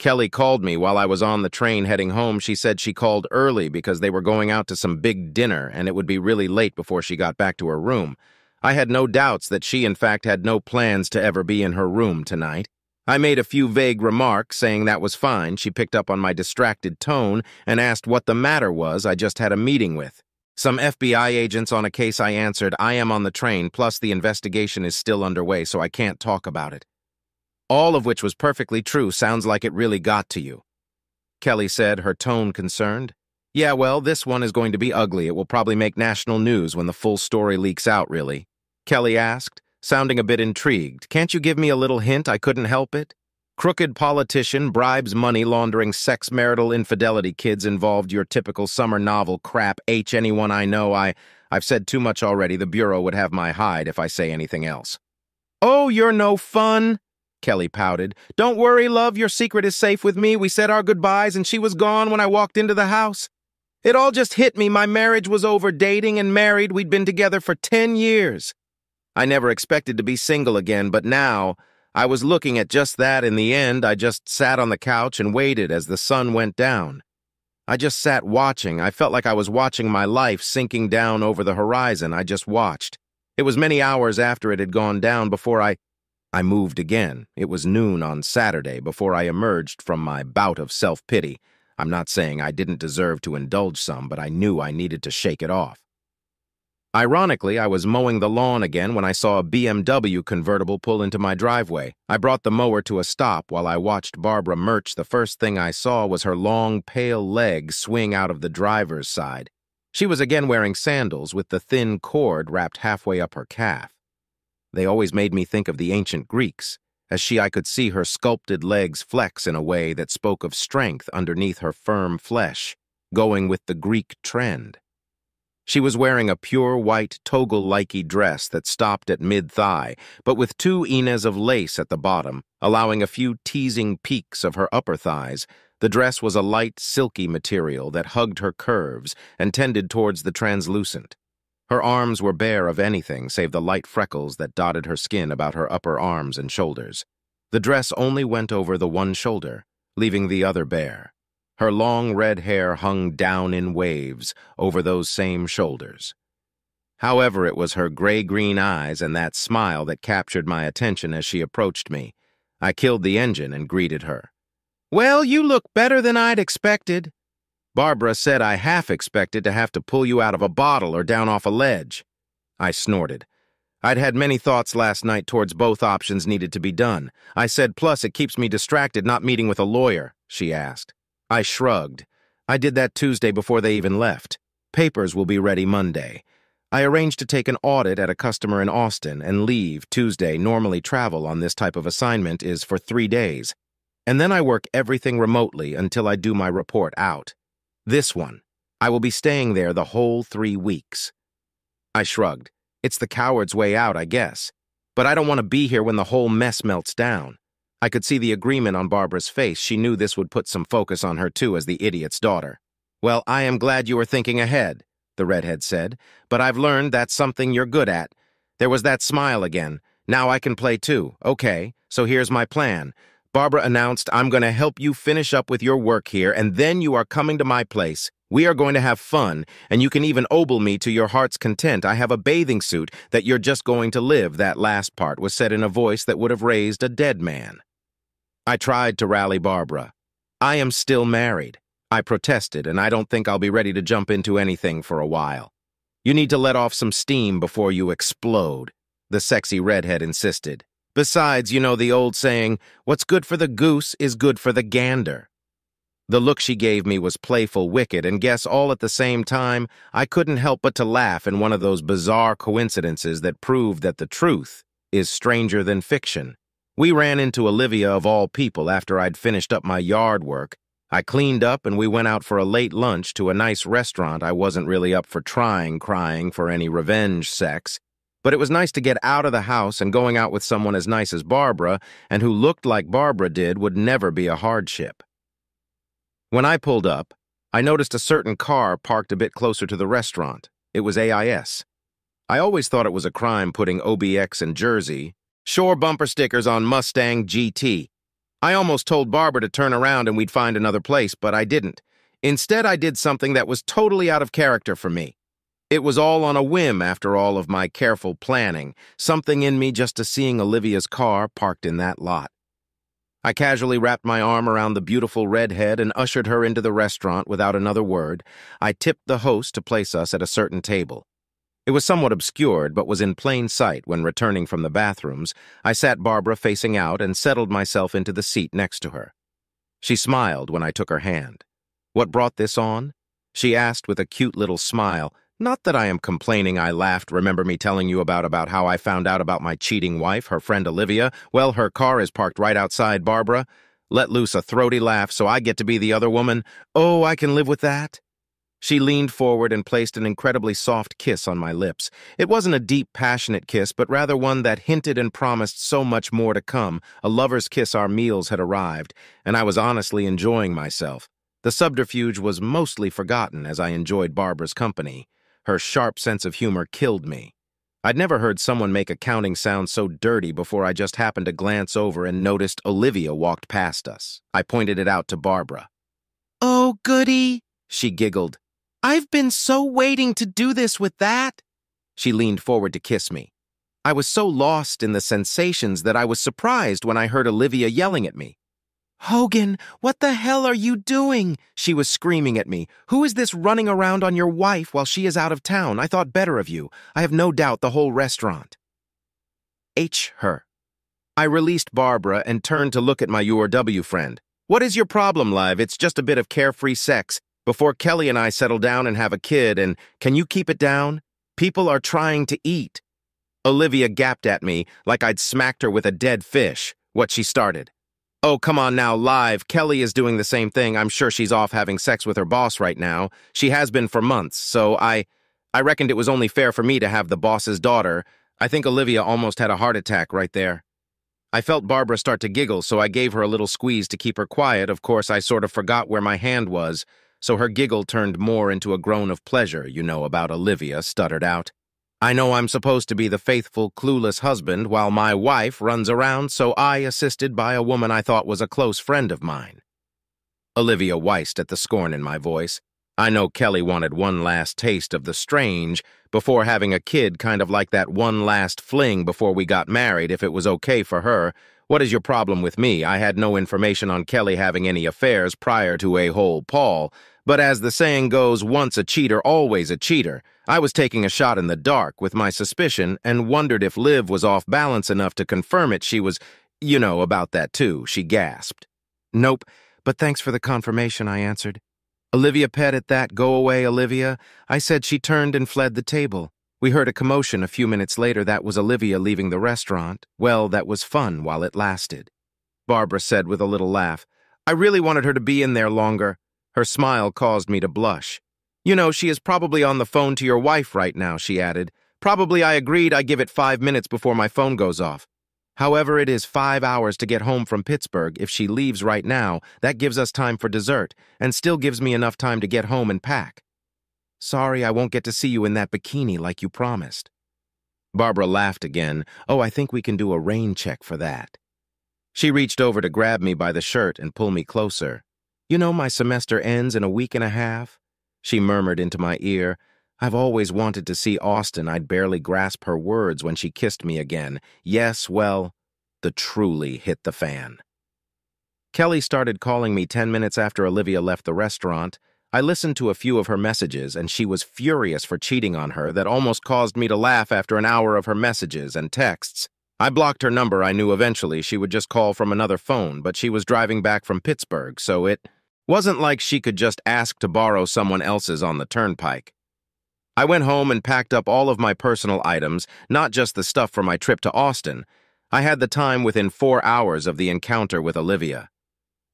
Kelly called me while I was on the train heading home. She said she called early because they were going out to some big dinner and it would be really late before she got back to her room. I had no doubts that she, in fact, had no plans to ever be in her room tonight. I made a few vague remarks, saying that was fine. She picked up on my distracted tone and asked what the matter was. I just had a meeting with some FBI agents on a case. I answered, I am on the train, plus the investigation is still underway, so I can't talk about it. All of which was perfectly true. Sounds like it really got to you. Kelly said, her tone concerned. Yeah, well, this one is going to be ugly. It will probably make national news when the full story leaks out, really. Kelly asked, sounding a bit intrigued. Can't you give me a little hint? I couldn't help it. Crooked politician, bribes money laundering, sex marital infidelity, kids involved, your typical summer novel crap. Anyone I know, I've said too much already. The Bureau would have my hide if I say anything else. Oh, you're no fun, Kelly pouted. Don't worry, love, your secret is safe with me. We said our goodbyes and she was gone when I walked into the house. It all just hit me. My marriage was over. Dating and married. We'd been together for 10 years. I never expected to be single again, but now I was looking at just that. In the end, I just sat on the couch and waited as the sun went down. I just sat watching. I felt like I was watching my life sinking down over the horizon. I just watched. It was many hours after it had gone down before I moved again. It was noon on Saturday before I emerged from my bout of self-pity. I'm not saying I didn't deserve to indulge some, but I knew I needed to shake it off. Ironically, I was mowing the lawn again when I saw a BMW convertible pull into my driveway. I brought the mower to a stop while I watched Barbara Murch. The first thing I saw was her long, pale legs swing out of the driver's side. She was again wearing sandals with the thin cord wrapped halfway up her calf. They always made me think of the ancient Greeks. I could see her sculpted legs flex in a way that spoke of strength underneath her firm flesh, going with the Greek trend. She was wearing a pure white toggle-likey dress that stopped at mid-thigh, but with 2 ines of lace at the bottom, allowing a few teasing peaks of her upper thighs. The dress was a light, silky material that hugged her curves and tended towards the translucent. Her arms were bare of anything save the light freckles that dotted her skin about her upper arms and shoulders. The dress only went over the one shoulder, leaving the other bare. Her long red hair hung down in waves over those same shoulders. However, it was her gray-green eyes and that smile that captured my attention as she approached me. I killed the engine and greeted her. Well, you look better than I'd expected. Barbara said I half expected to have to pull you out of a bottle or down off a ledge. I snorted. I'd had many thoughts last night towards both options needed to be done. I said, plus it keeps me distracted not meeting with a lawyer, she asked. I shrugged. I did that Tuesday before they even left. Papers will be ready Monday. I arranged to take an audit at a customer in Austin and leave Tuesday. Normally travel on this type of assignment is for 3 days. And then I work everything remotely until I do my report out. This one, I will be staying there the whole 3 weeks. I shrugged. It's the coward's way out, I guess. But I don't want to be here when the whole mess melts down. I could see the agreement on Barbara's face. She knew this would put some focus on her too as the idiot's daughter. Well, I am glad you were thinking ahead, the redhead said, but I've learned that's something you're good at. There was that smile again. Now I can play too. Okay, so here's my plan. Barbara announced, I'm going to help you finish up with your work here, and then you are coming to my place. We are going to have fun, and you can even ogle me to your heart's content. I have a bathing suit that you're just going to live. That last part was said in a voice that would have raised a dead man. I tried to rally Barbara. I am still married. I protested, and I don't think I'll be ready to jump into anything for a while. You need to let off some steam before you explode, the sexy redhead insisted. Besides, you know the old saying, what's good for the goose is good for the gander. The look she gave me was playful, wicked, and guess all at the same time, I couldn't help but to laugh in one of those bizarre coincidences that proved that the truth is stranger than fiction. We ran into Olivia of all people after I'd finished up my yard work. I cleaned up and we went out for a late lunch to a nice restaurant. I wasn't really up for crying for any revenge sex. But it was nice to get out of the house, and going out with someone as nice as Barbara and who looked like Barbara did would never be a hardship. When I pulled up, I noticed a certain car parked a bit closer to the restaurant. It was AIS. I always thought it was a crime putting OBX in Jersey. Shore bumper stickers on Mustang GT. I almost told Barbara to turn around and we'd find another place, but I didn't. Instead, I did something that was totally out of character for me. It was all on a whim after all of my careful planning, something in me just to seeing Olivia's car parked in that lot. I casually wrapped my arm around the beautiful redhead and ushered her into the restaurant without another word. I tipped the host to place us at a certain table. It was somewhat obscured, but was in plain sight when returning from the bathrooms. I sat Barbara facing out and settled myself into the seat next to her. She smiled when I took her hand. "What brought this on?" she asked with a cute little smile. "Not that I am complaining," I laughed. "Remember me telling you about how I found out about my cheating wife, her friend Olivia? Well, her car is parked right outside, Barbara." Let loose a throaty laugh, "So I get to be the other woman? Oh, I can live with that." She leaned forward and placed an incredibly soft kiss on my lips. It wasn't a deep, passionate kiss, but rather one that hinted and promised so much more to come. A lover's kiss. Our meals had arrived, and I was honestly enjoying myself. The subterfuge was mostly forgotten as I enjoyed Barbara's company. Her sharp sense of humor killed me. I'd never heard someone make a counting sound so dirty before. I just happened to glance over and noticed Olivia walked past us. I pointed it out to Barbara. "Oh, goody," she giggled. "I've been so waiting to do this with that." She leaned forward to kiss me. I was so lost in the sensations that I was surprised when I heard Olivia yelling at me. "Hogan, what the hell are you doing?" she was screaming at me. "Who is this running around on your wife while she is out of town? I thought better of you. I have no doubt the whole restaurant." Her. I released Barbara and turned to look at my URW friend. "What is your problem, Live? It's just a bit of carefree sex before Kelly and I settle down and have a kid, and can you keep it down? People are trying to eat." Olivia gapped at me like I'd smacked her with a dead fish. What she started. "Oh, come on now, Live. Kelly is doing the same thing. I'm sure she's off having sex with her boss right now. She has been for months, so I reckoned it was only fair for me to have the boss's daughter." I think Olivia almost had a heart attack right there. I felt Barbara start to giggle, so I gave her a little squeeze to keep her quiet. Of course, I sort of forgot where my hand was, so her giggle turned more into a groan of pleasure. "You know about Olivia," stuttered out. "I know I'm supposed to be the faithful, clueless husband while my wife runs around, so I assisted by a woman I thought was a close friend of mine." Olivia wised at the scorn in my voice. "I know Kelly wanted one last taste of the strange before having a kid, kind of like that one last fling before we got married, if it was okay for her. What is your problem with me? I had no information on Kelly having any affairs prior to a-hole Paul. But as the saying goes, once a cheater, always a cheater. I was taking a shot in the dark with my suspicion and wondered if Liv was off balance enough to confirm it. She was, you know, about that too," she gasped. "Nope, but thanks for the confirmation," I answered. Olivia pet at that. "Go away, Olivia." I said. She turned and fled the table. We heard a commotion a few minutes later. That was Olivia leaving the restaurant. Well, that was fun while it lasted. Barbara said with a little laugh. "I really wanted her to be in there longer." Her smile caused me to blush. "You know, she is probably on the phone to your wife right now," she added. "Probably. I agreed. I give it 5 minutes before my phone goes off. However, it is 5 hours to get home from Pittsburgh. If she leaves right now, that gives us time for dessert, and still gives me enough time to get home and pack. Sorry, I won't get to see you in that bikini like you promised." Barbara laughed again. "Oh, I think we can do a rain check for that." She reached over to grab me by the shirt and pull me closer. "You know, my semester ends in a week and a half," she murmured into my ear. I've always wanted to see Austin. I'd barely grasp her words when she kissed me again. Yes, well, the truly hit the fan. Kelly started calling me 10 minutes after Olivia left the restaurant. I listened to a few of her messages, and she was furious for cheating on her. That almost caused me to laugh after an hour of her messages and texts. I blocked her number. I knew eventually she would just call from another phone, but she was driving back from Pittsburgh, so it wasn't like she could just ask to borrow someone else's on the turnpike. I went home and packed up all of my personal items, not just the stuff for my trip to Austin. I had the time within 4 hours of the encounter with Olivia.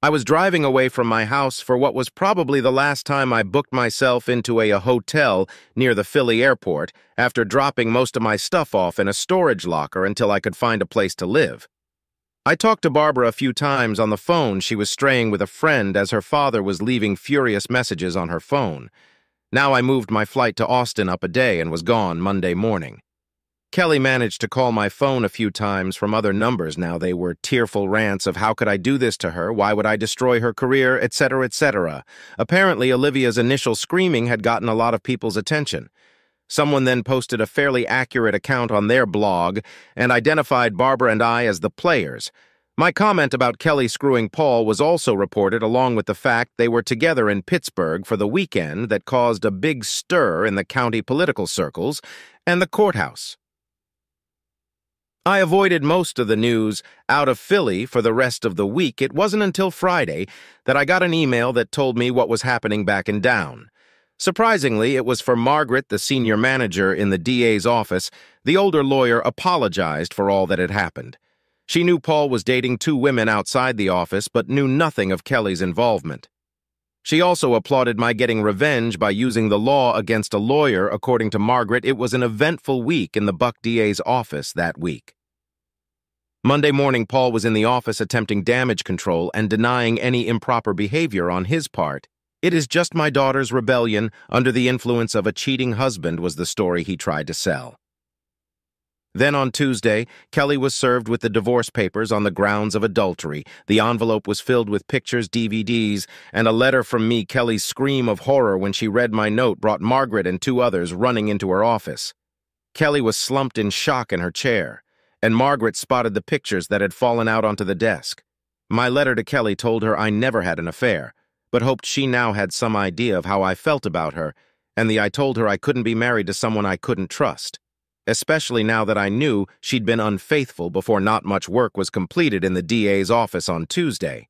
I was driving away from my house for what was probably the last time I booked myself into a hotel near the Philly airport after dropping most of my stuff off in a storage locker until I could find a place to live. I talked to Barbara a few times on the phone. She was straying with a friend as her father was leaving furious messages on her phone. Now I moved my flight to Austin up a day and was gone Monday morning. Kelly managed to call my phone a few times from other numbers. Now they were tearful rants of how could I do this to her, why would I destroy her career, etc., etc. Apparently, Olivia's initial screaming had gotten a lot of people's attention. Someone then posted a fairly accurate account on their blog and identified Barbara and I as the players. My comment about Kelly screwing Paul was also reported along with the fact they were together in Pittsburgh for the weekend that caused a big stir in the county political circles and the courthouse. I avoided most of the news out of Philly for the rest of the week. It wasn't until Friday that I got an email that told me what was happening back in Down. Surprisingly, it was for Margaret, the senior manager in the DA's office. The older lawyer apologized for all that had happened. She knew Paul was dating 2 women outside the office, but knew nothing of Kelly's involvement. She also applauded my getting revenge by using the law against a lawyer. According to Margaret, it was an eventful week in the Buck DA's office that week. Monday morning, Paul was in the office attempting damage control and denying any improper behavior on his part. It is just my daughter's rebellion under the influence of a cheating husband was the story he tried to sell. Then on Tuesday, Kelly was served with the divorce papers on the grounds of adultery. The envelope was filled with pictures, DVDs, and a letter from me. Kelly's scream of horror when she read my note brought Margaret and 2 others running into her office. Kelly was slumped in shock in her chair, and Margaret spotted the pictures that had fallen out onto the desk. My letter to Kelly told her I never had an affair, but hoped she now had some idea of how I felt about her, and I told her I couldn't be married to someone I couldn't trust, especially now that I knew she'd been unfaithful before not much work was completed in the DA's office on Tuesday.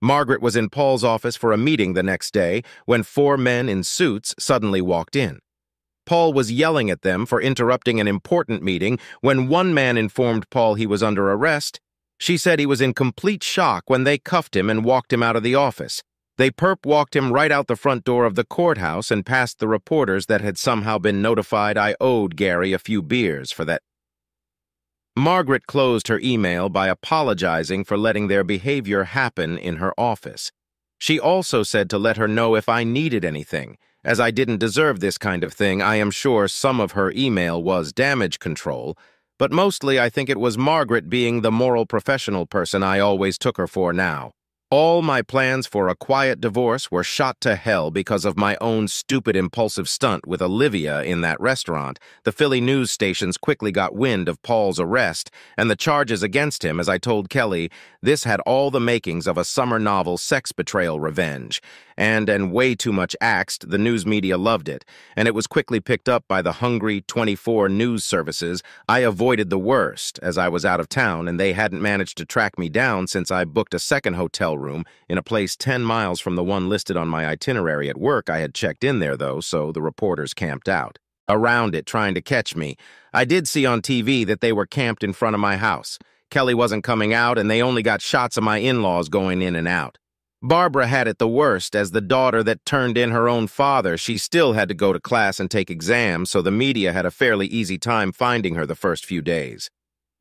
Margaret was in Paul's office for a meeting the next day when 4 men in suits suddenly walked in. Paul was yelling at them for interrupting an important meeting. When one man informed Paul he was under arrest, she said he was in complete shock when they cuffed him and walked him out of the office. They perp-walked him right out the front door of the courthouse and past the reporters that had somehow been notified I owed Gary a few beers for that. Margaret closed her email by apologizing for letting their behavior happen in her office. She also said to let her know if I needed anything, as I didn't deserve this kind of thing. I am sure some of her email was damage control, but mostly I think it was Margaret being the moral professional person I always took her for now. All my plans for a quiet divorce were shot to hell because of my own stupid impulsive stunt with Olivia in that restaurant. The Philly news stations quickly got wind of Paul's arrest and the charges against him. As I told Kelly, this had all the makings of a summer novel sex betrayal revenge, and way too much axed. The news media loved it, and it was quickly picked up by the hungry 24 news services. I avoided the worst, as I was out of town, and they hadn't managed to track me down since I booked a second hotel room in a place 10 miles from the one listed on my itinerary at work. I had checked in there, though, so the reporters camped out around it trying to catch me. I did see on TV that they were camped in front of my house. Kelly wasn't coming out, and they only got shots of my in-laws going in and out. Barbara had it the worst. As the daughter that turned in her own father, she still had to go to class and take exams, so the media had a fairly easy time finding her the first few days.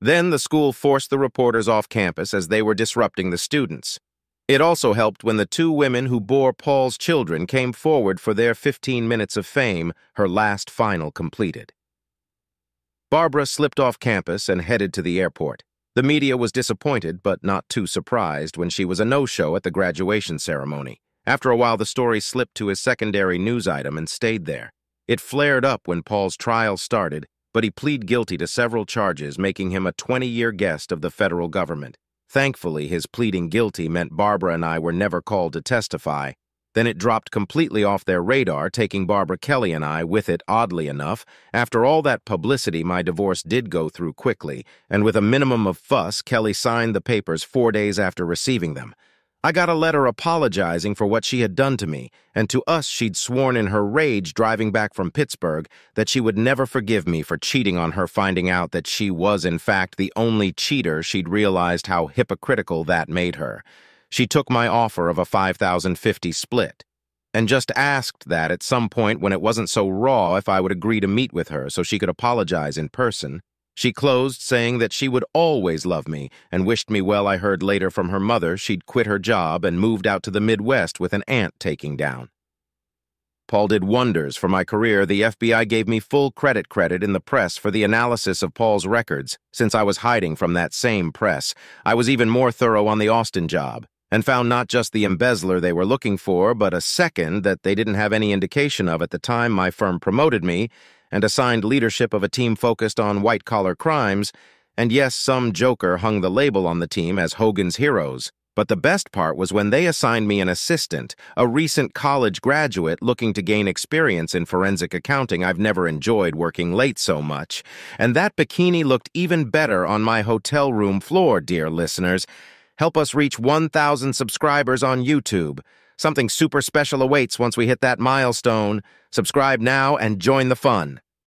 Then the school forced the reporters off campus as they were disrupting the students. It also helped when the 2 women who bore Paul's children came forward for their 15 minutes of fame, her last final completed. Barbara slipped off campus and headed to the airport. The media was disappointed, but not too surprised, when she was a no-show at the graduation ceremony. After a while, the story slipped to his secondary news item and stayed there. It flared up when Paul's trial started, but he pleaded guilty to several charges, making him a 20-year guest of the federal government. Thankfully, his pleading guilty meant Barbara and I were never called to testify. Then it dropped completely off their radar, taking Barbara, Kelly, and I with it, oddly enough. After all that publicity, my divorce did go through quickly, and with a minimum of fuss, Kelly signed the papers 4 days after receiving them. I got a letter apologizing for what she had done to me, and to us she'd sworn in her rage driving back from Pittsburgh that she would never forgive me for cheating on her. Finding out that she was, in fact, the only cheater, she'd realized how hypocritical that made her. She took my offer of a $5,050 split, and just asked that at some point when it wasn't so raw if I would agree to meet with her so she could apologize in person. She closed saying that she would always love me and wished me well. I heard later from her mother she'd quit her job and moved out to the Midwest with an aunt taking down. Paul did wonders for my career. The FBI gave me full credit in the press for the analysis of Paul's records, since I was hiding from that same press. I was even more thorough on the Austin job, and found not just the embezzler they were looking for, but a second that they didn't have any indication of at the time my firm promoted me and assigned leadership of a team focused on white-collar crimes, and yes, some joker hung the label on the team as Hogan's Heroes. But the best part was when they assigned me an assistant, a recent college graduate looking to gain experience in forensic accounting. I've never enjoyed working late so much. And that bikini looked even better on my hotel room floor, dear listeners. Help us reach 1,000 subscribers on YouTube. Something super special awaits once we hit that milestone. Subscribe now and join the fun.